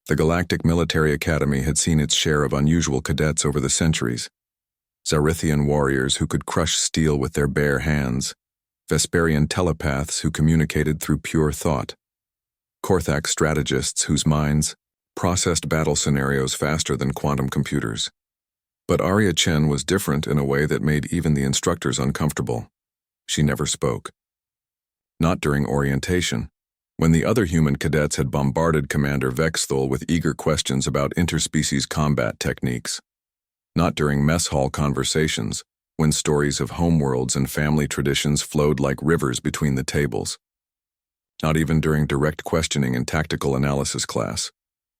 The Galactic Military Academy had seen its share of unusual cadets over the centuries. Zarithian warriors who could crush steel with their bare hands, Vesperian telepaths who communicated through pure thought, Korthak strategists whose minds processed battle scenarios faster than quantum computers. But Arya Chen was different in a way that made even the instructors uncomfortable. She never spoke. Not during orientation, when the other human cadets had bombarded Commander Vexthul with eager questions about interspecies combat techniques. Not during mess hall conversations, when stories of homeworlds and family traditions flowed like rivers between the tables. Not even during direct questioning in tactical analysis class,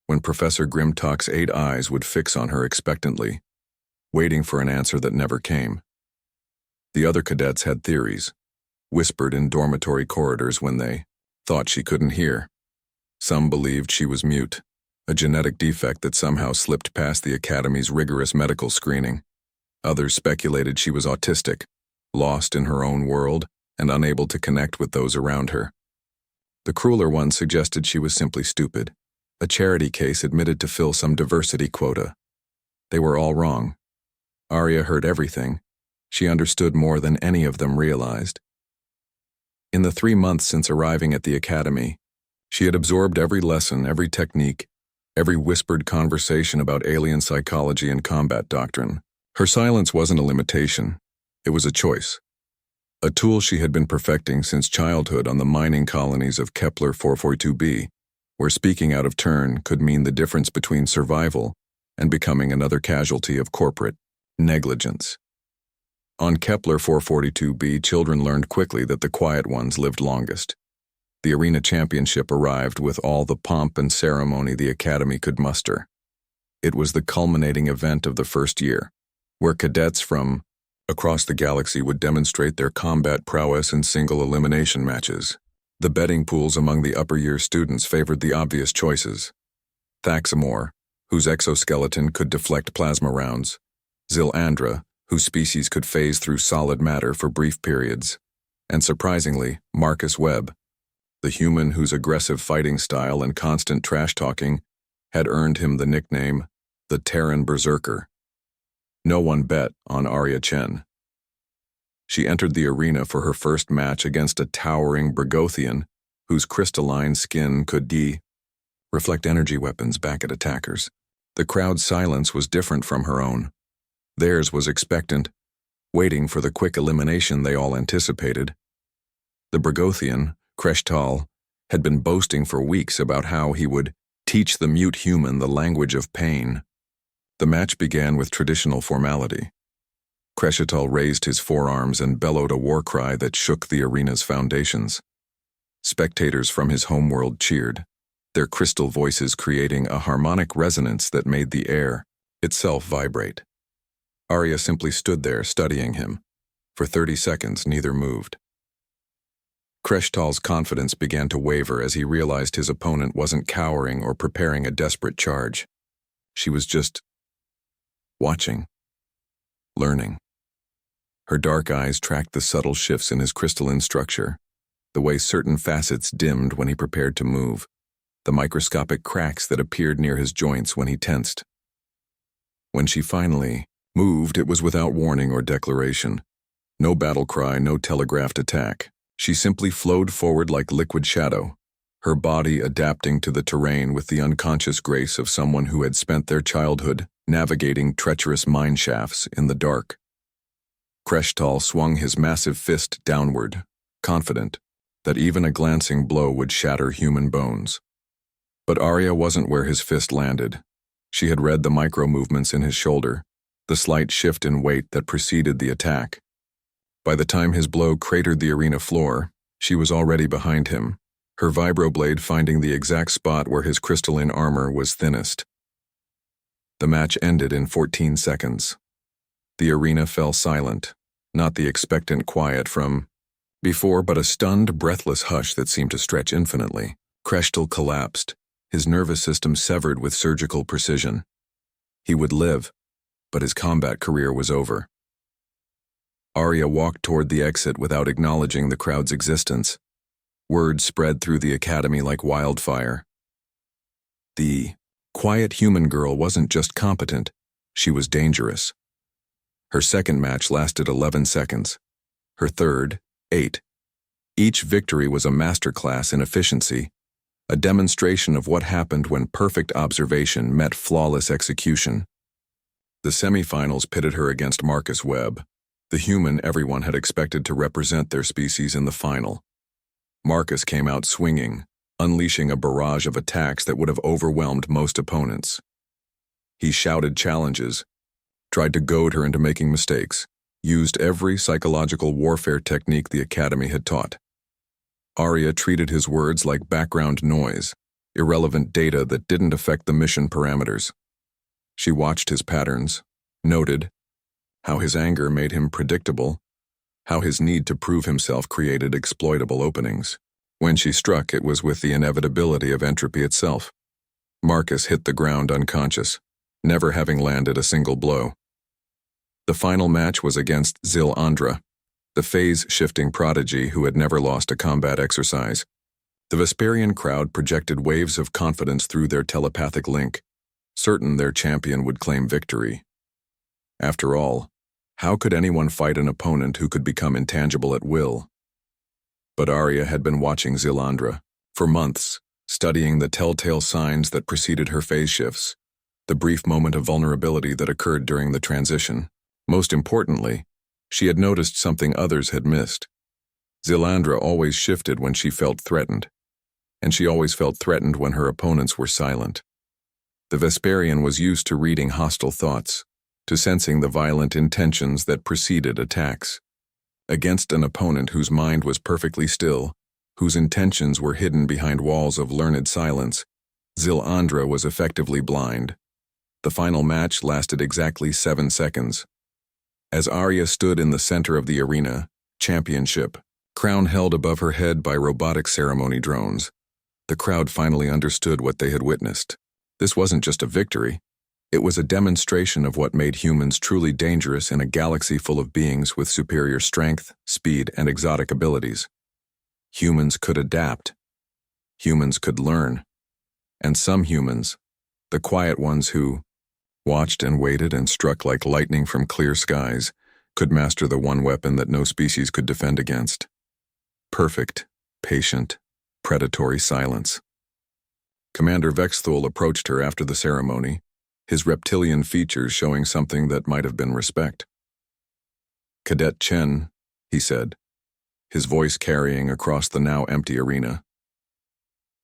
when Professor Grimtalk's 8 eyes would fix on her expectantly, waiting for an answer that never came. The other cadets had theories, whispered in dormitory corridors when they thought she couldn't hear. Some believed she was mute, a genetic defect that somehow slipped past the Academy's rigorous medical screening. Others speculated she was autistic, lost in her own world and unable to connect with those around her. The crueler ones suggested she was simply stupid, a charity case admitted to fill some diversity quota. They were all wrong. Arya heard everything. She understood more than any of them realized. In the 3 months since arriving at the Academy, she had absorbed every lesson, every technique, every whispered conversation about alien psychology and combat doctrine. Her silence wasn't a limitation. It was a choice. A tool she had been perfecting since childhood on the mining colonies of Kepler 442b, where speaking out of turn could mean the difference between survival and becoming another casualty of corporate negligence. On Kepler 442b, children learned quickly that the quiet ones lived longest. The arena championship arrived with all the pomp and ceremony the Academy could muster. It was the culminating event of the first year, where cadets from across the galaxy would demonstrate their combat prowess in single elimination matches. The betting pools among the upper year students favored the obvious choices. Thaxamor, whose exoskeleton could deflect plasma rounds, Zilandra, whose species could phase through solid matter for brief periods, and surprisingly, Marcus Webb, the human whose aggressive fighting style and constant trash-talking had earned him the nickname, the Terran Berserker. No one bet on Arya Chen. She entered the arena for her first match against a towering Brigothian whose crystalline skin could reflect energy weapons back at attackers. The crowd's silence was different from her own. Theirs was expectant, waiting for the quick elimination they all anticipated. The Brigothian, Kreshtal, had been boasting for weeks about how he would teach the mute human the language of pain. The match began with traditional formality. Kreshtal raised his forearms and bellowed a war cry that shook the arena's foundations. Spectators from his homeworld cheered, their crystal voices creating a harmonic resonance that made the air itself vibrate. Arya simply stood there studying him. For 30 seconds, neither moved. Kreshtal's confidence began to waver as he realized his opponent wasn't cowering or preparing a desperate charge. She was just watching, learning. Her dark eyes tracked the subtle shifts in his crystalline structure, the way certain facets dimmed when he prepared to move, the microscopic cracks that appeared near his joints when he tensed. When she finally moved, it was without warning or declaration. No battle cry, no telegraphed attack. She simply flowed forward like liquid shadow, her body adapting to the terrain with the unconscious grace of someone who had spent their childhood navigating treacherous mine shafts in the dark. Kreshtal swung his massive fist downward, confident that even a glancing blow would shatter human bones. But Arya wasn't where his fist landed. She had read the micro-movements in his shoulder, the slight shift in weight that preceded the attack. By the time his blow cratered the arena floor, she was already behind him, her vibroblade finding the exact spot where his crystalline armor was thinnest. The match ended in 14 seconds. The arena fell silent, not the expectant quiet from before, but a stunned, breathless hush that seemed to stretch infinitely. Kreshtal collapsed, his nervous system severed with surgical precision. He would live, but his combat career was over. Arya walked toward the exit without acknowledging the crowd's existence. Word spread through the academy like wildfire. The quiet human girl wasn't just competent, she was dangerous. Her second match lasted 11 seconds. Her third, 8. Each victory was a masterclass in efficiency, a demonstration of what happened when perfect observation met flawless execution. The semifinals pitted her against Marcus Webb, the human everyone had expected to represent their species in the final. Marcus came out swinging, unleashing a barrage of attacks that would have overwhelmed most opponents. He shouted challenges, tried to goad her into making mistakes, used every psychological warfare technique the Academy had taught. Arya treated his words like background noise, irrelevant data that didn't affect the mission parameters. She watched his patterns, noted how his anger made him predictable, how his need to prove himself created exploitable openings. When she struck, it was with the inevitability of entropy itself. Marcus hit the ground unconscious, never having landed a single blow. The final match was against Zil-Andra, the phase-shifting prodigy who had never lost a combat exercise. The Vesperian crowd projected waves of confidence through their telepathic link, certain their champion would claim victory. After all, how could anyone fight an opponent who could become intangible at will? But Arya had been watching Zil-Andra for months, studying the telltale signs that preceded her phase shifts, the brief moment of vulnerability that occurred during the transition. Most importantly, she had noticed something others had missed. Zil-Andra always shifted when she felt threatened, and she always felt threatened when her opponents were silent. The Vesperian was used to reading hostile thoughts, to sensing the violent intentions that preceded attacks. Against an opponent whose mind was perfectly still, whose intentions were hidden behind walls of learned silence, Zil-Andra was effectively blind. The final match lasted exactly 7 seconds. As Arya stood in the center of the arena, championship, crown held above her head by robotic ceremony drones, the crowd finally understood what they had witnessed. This wasn't just a victory. It was a demonstration of what made humans truly dangerous in a galaxy full of beings with superior strength, speed, and exotic abilities. Humans could adapt. Humans could learn. And some humans, the quiet ones who watched and waited and struck like lightning from clear skies, could master the one weapon that no species could defend against. Perfect, patient, predatory silence. Commander Vexthul approached her after the ceremony, his reptilian features showing something that might have been respect. "Cadet Chen," he said, his voice carrying across the now empty arena.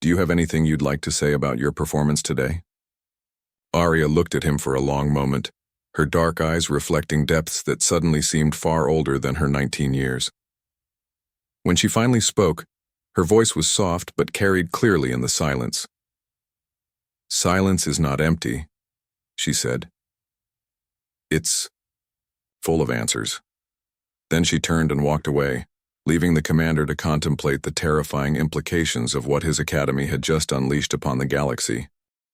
"Do you have anything you'd like to say about your performance today?" Arya looked at him for a long moment, her dark eyes reflecting depths that suddenly seemed far older than her 19 years. When she finally spoke, her voice was soft but carried clearly in the silence. "Silence is not empty," she said. "It's full of answers." Then she turned and walked away, leaving the commander to contemplate the terrifying implications of what his academy had just unleashed upon the galaxy.